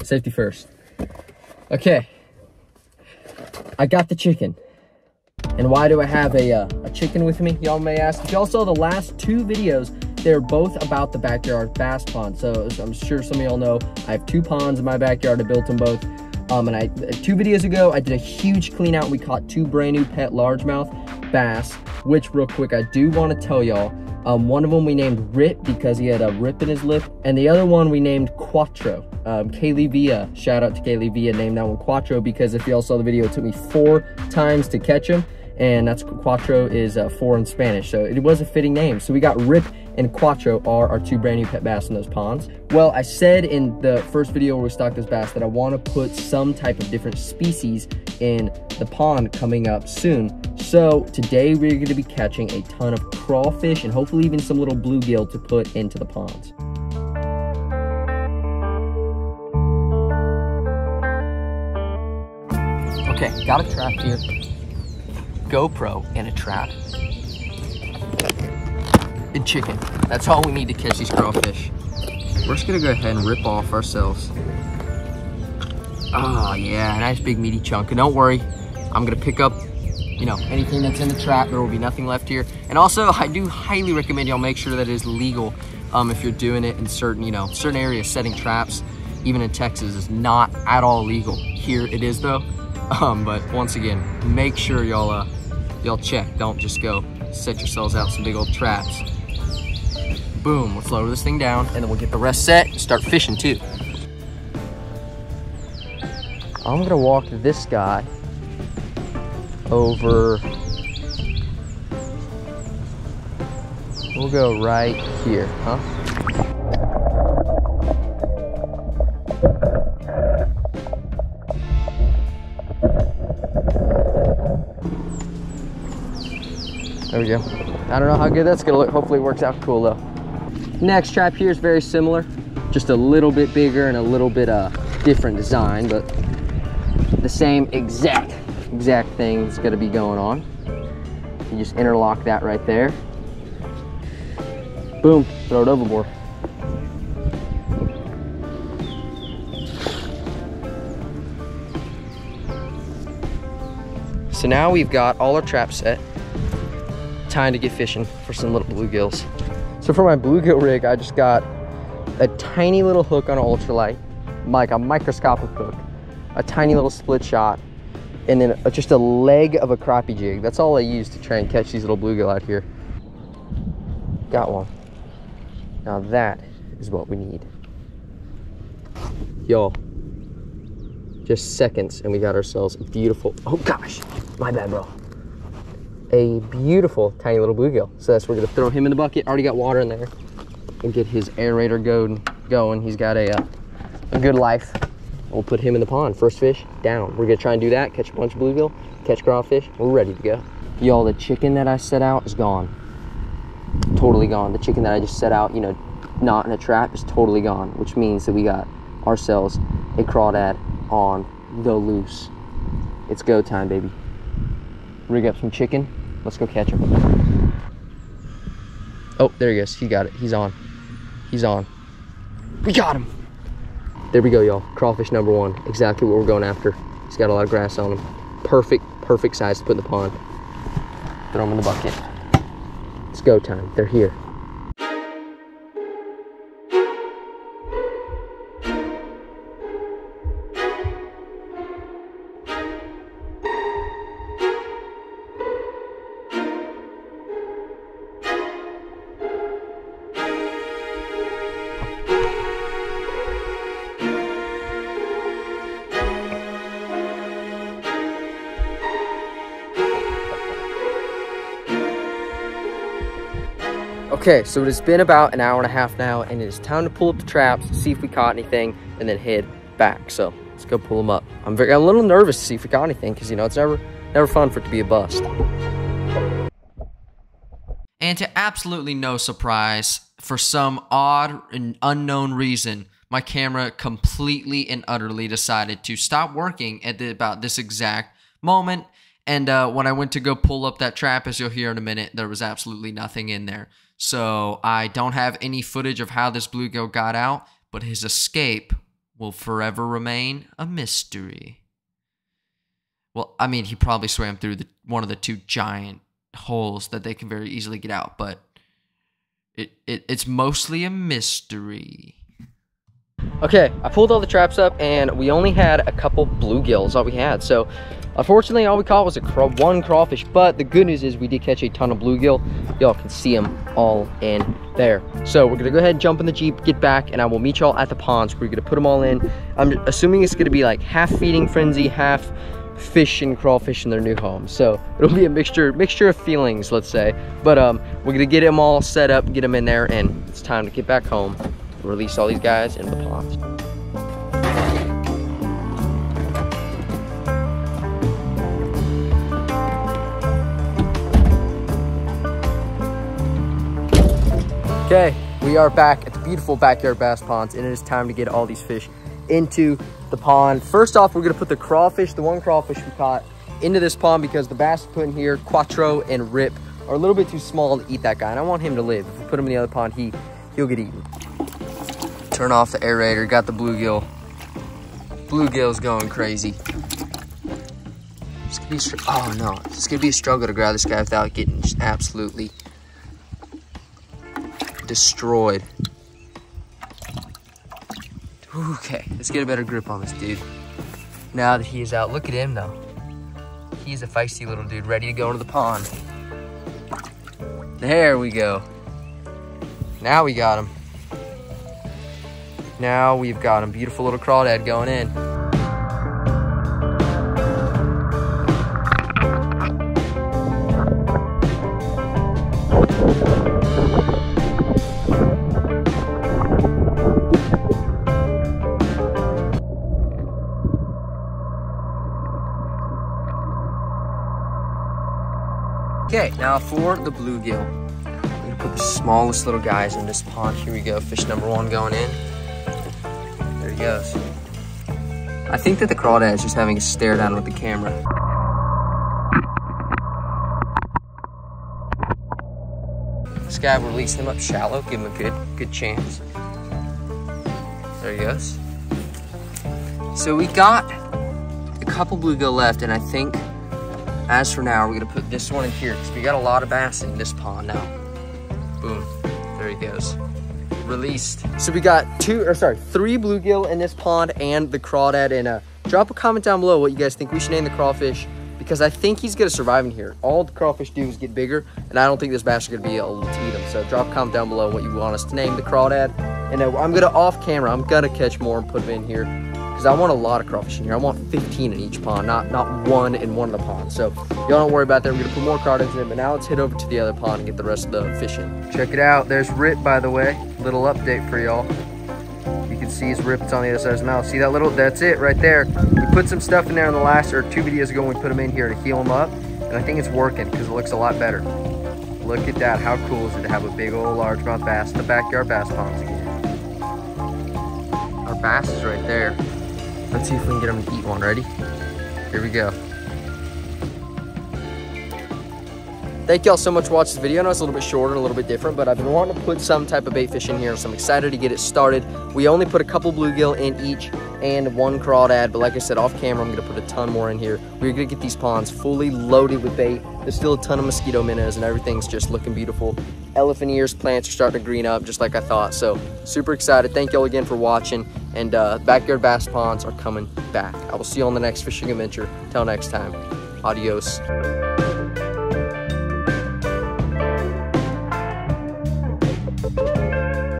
Safety first. Okay. I got the chicken. And why do I have a chicken with me, y'all may ask? If y'all saw the last 2 videos, they're both about the backyard bass pond. So I'm sure some of y'all know I have 2 ponds in my backyard. I built them both. And 2 videos ago, I did a huge clean out. We caught 2 brand new pet largemouth bass, which real quick, I do want to tell y'all, one of them we named Rip because he had a rip in his lip. And the other one we named Quattro. Kaylee Villa, shout out to Kaylee Villa, named that one Quattro because if y'all saw the video, it took me 4 times to catch him. And that's Quattro is 4 in Spanish, so it was a fitting name. So we got Rip and Quattro are our 2 brand new pet bass in those ponds. Well, I said in the first video where we stocked this bass that I want to put some type of different species in the pond coming up soon. So today we're going to be catching a ton of crawfish and hopefully even some little bluegill to put into the ponds. Okay, got a trap here. GoPro and a trap and chicken. That's all we need to catch these crawfish. We're just gonna go ahead and rip off ourselves. Oh yeah, nice big meaty chunk. And don't worry, I'm gonna pick up, you know, anything that's in the trap. There will be nothing left here. And also, I do highly recommend y'all make sure that it is legal if you're doing it in certain, you know, certain areas. Setting traps, even in Texas, is not at all legal. Here it is though. But once again, make sure y'all check. Don't just go set yourselves out some big old traps. Boom, let's lower this thing down and then we'll get the rest set and start fishing too. I'm gonna walk this guy over. We'll go right here, huh? There we go. I don't know how good that's gonna look. Hopefully it works out cool though. Next trap here is very similar, just a little bit bigger and a little bit different design, but the same exact thing is gonna be going on. You just interlock that right there. Boom, throw it overboard. So now we've got all our traps set. Time to get fishing for some little bluegills. So for my bluegill rig, I just got a tiny little hook on an ultralight, like a microscopic hook, a tiny little split shot, and then just a leg of a crappie jig. That's all I use to try and catch these little bluegill out here. Got one. Now that is what we need. Y'all, just seconds and we got ourselves a beautiful, oh gosh, my bad, bro. A beautiful tiny little bluegill. So that's, we're gonna throw him in the bucket. Already got water in there. We'll get his aerator going. He's got a good life. We'll put him in the pond. First fish down. We're gonna try and do that, catch a bunch of bluegill, catch crawfish. We're ready to go. Y'all, the chicken that I set out is gone. Totally gone. The chicken that I just set out, you know, not in a trap, is totally gone, which means that we got ourselves a crawdad on the loose. It's go time, baby. Rig up some chicken. Let's go catch him. Oh, there he goes. He got it. He's on. He's on. We got him. There we go, y'all. Crawfish number 1. Exactly what we're going after. He's got a lot of grass on him. Perfect size to put in the pond. Throw him in the bucket. It's go time. They're here. Okay, so it has been about an hour and a half now, and it is time to pull up the traps, see if we caught anything, and then head back. So let's go pull them up. I'm a little nervous to see if we caught anything, because you know it's never fun for it to be a bust. And to absolutely no surprise, for some odd and unknown reason, my camera completely and utterly decided to stop working at about this exact moment. And when I went to go pull up that trap, as you'll hear in a minute, there was absolutely nothing in there. So I don't have any footage of how this bluegill got out, but his escape will forever remain a mystery. Well, I mean, he probably swam through one of the two giant holes that they can very easily get out, but it's mostly a mystery. Okay, I pulled all the traps up, and we only had a couple bluegills, all we had. So, unfortunately, all we caught was one crawfish, but the good news is we did catch a ton of bluegill. Y'all can see them all in there. So, we're gonna go ahead and jump in the Jeep, get back, and I will meet y'all at the ponds. We're gonna put them all in. I'm assuming it's gonna be like half feeding frenzy, half fish and crawfish in their new home. So it'll be a mixture of feelings, let's say. But we're gonna get them all set up, get them in there, and it's time to get back home and release all these guys into the ponds. Okay, we are back at the beautiful backyard bass ponds, and it is time to get all these fish into the pond. First off, we're gonna put the one crawfish we caught, into this pond because the bass we put in here, Quattro and Rip, are a little bit too small to eat that guy, and I want him to live. If we put him in the other pond, he'll get eaten. Turn off the aerator, got the bluegill. Bluegill's going crazy. It's gonna be a struggle to grab this guy without getting just absolutely destroyed. Okay, let's get a better grip on this dude. Now that he is out, look at him though. He's a feisty little dude, ready to go into the pond. There we go. Now we got him. Now we've got him. Beautiful little crawdad going in. Okay, now for the bluegill. I'm gonna put the smallest little guys in this pond. Here we go, fish number one going in. There he goes. I think that the crawdad is just having a stare down with the camera. This guy, will release him up shallow, give him a good chance. There he goes. So we got a couple bluegill left, and I think as for now, we're gonna put this one in here because we got a lot of bass in this pond now. Boom, there he goes. Released. So we got three bluegill in this pond and the crawdad. And drop a comment down below what you guys think we should name the crawfish, because I think he's gonna survive in here. All the crawfish do is get bigger, and I don't think this bass is gonna be able to eat them. So drop a comment down below what you want us to name the crawdad. And I'm gonna off camera, I'm gonna catch more and put them in here, because I want a lot of crawfish in here. I want 15 in each pond, not one in one of the ponds. So y'all don't worry about that. We're gonna put more crawdads in, but now let's head over to the other pond and get the rest of the fish in. Check it out, there's Rip, by the way. Little update for y'all. You can see his Rip, it's on the other side of his mouth. See that that's it right there. We put some stuff in there in the last, or 2 videos ago, when we put him in here to heal him up. And I think it's working, because it looks a lot better. Look at that, how cool is it to have a big old largemouth bass in the backyard bass ponds again. Our bass is right there. Let's see if we can get him to eat one. Ready? Here we go. Thank y'all so much for watching this video. I know it's a little bit shorter, a little bit different, but I've been wanting to put some type of bait fish in here, so I'm excited to get it started. We only put a couple bluegill in each and one crawdad, but like I said, off camera, I'm gonna put a ton more in here. We're gonna get these ponds fully loaded with bait. There's still a ton of mosquito minnows, and everything's just looking beautiful. Elephant ears plants are starting to green up just like I thought, so super excited. Thank y'all again for watching, and backyard bass ponds are coming back. I will see you on the next fishing adventure. Till next time, adios.